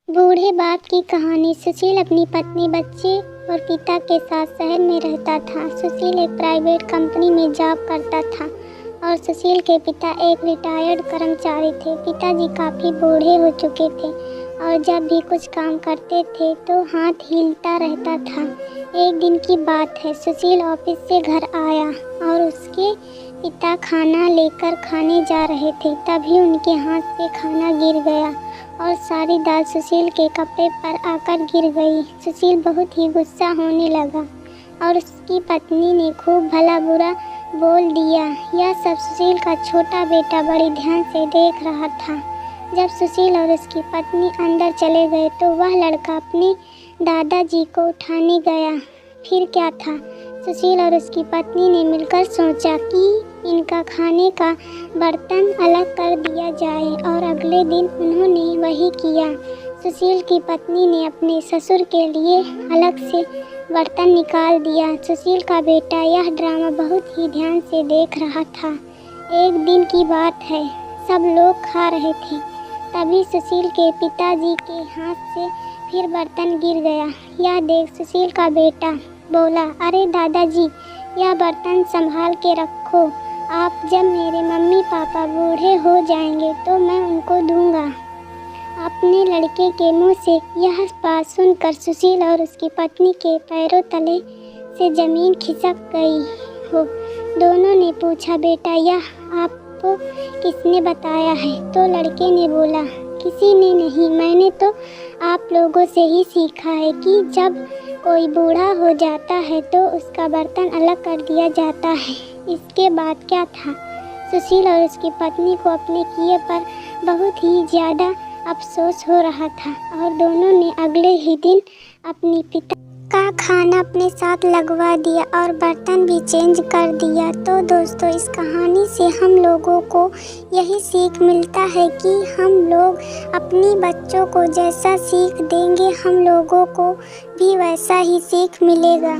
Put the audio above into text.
बूढ़े बाप की कहानी। सुशील अपनी पत्नी, बच्चे और पिता के साथ शहर में रहता था। सुशील एक प्राइवेट कंपनी में जॉब करता था और सुशील के पिता एक रिटायर्ड कर्मचारी थे। पिताजी काफ़ी बूढ़े हो चुके थे और जब भी कुछ काम करते थे तो हाथ हिलता रहता था। एक दिन की बात है, सुशील ऑफिस से घर आया और उसके पिता खाना लेकर खाने जा रहे थे। तभी उनके हाथ से खाना गिर गया और सारी दाल सुशील के कपड़े पर आकर गिर गई। सुशील बहुत ही गुस्सा होने लगा और उसकी पत्नी ने खूब भला बुरा बोल दिया। यह सब सुशील का छोटा बेटा बड़ी ध्यान से देख रहा था। जब सुशील और उसकी पत्नी अंदर चले गए तो वह लड़का अपने दादाजी को उठाने गया। फिर क्या था, सुशील और उसकी पत्नी ने मिलकर सोचा कि इनका खाने का बर्तन अलग कर दिया जाए और अगले दिन उन्होंने वही किया। सुशील की पत्नी ने अपने ससुर के लिए अलग से बर्तन निकाल दिया। सुशील का बेटा यह ड्रामा बहुत ही ध्यान से देख रहा था। एक दिन की बात है, सब लोग खा रहे थे, तभी सुशील के पिताजी के हाथ से फिर बर्तन गिर गया। यह देख सुशील का बेटा बोला, अरे दादाजी, यह बर्तन संभाल के रखो, आप जब मेरे मम्मी पापा बूढ़े हो जाएंगे तो मैं उनको दूंगा। अपने लड़के के मुंह से यह बात सुनकर सुशील और उसकी पत्नी के पैरों तले से ज़मीन खिसक गई हो। दोनों ने पूछा, बेटा यह आपको किसने बताया है? तो लड़के ने बोला, किसी ने नहीं, मैंने तो आप लोगों से ही सीखा है कि जब कोई बूढ़ा हो जाता है तो उसका बर्तन अलग कर दिया जाता है। इसके बाद क्या था, सुशील और उसकी पत्नी को अपने किए पर बहुत ही ज़्यादा अफसोस हो रहा था और दोनों ने अगले ही दिन अपनी पिता का खाना अपने साथ लगवा दिया और बर्तन भी चेंज कर दिया। तो दोस्तों, इस कहानी से हम लोगों को यही सीख मिलता है कि हम लोग अपनी बच्चों को जैसा सीख देंगे हम लोगों को भी वैसा ही सीख मिलेगा।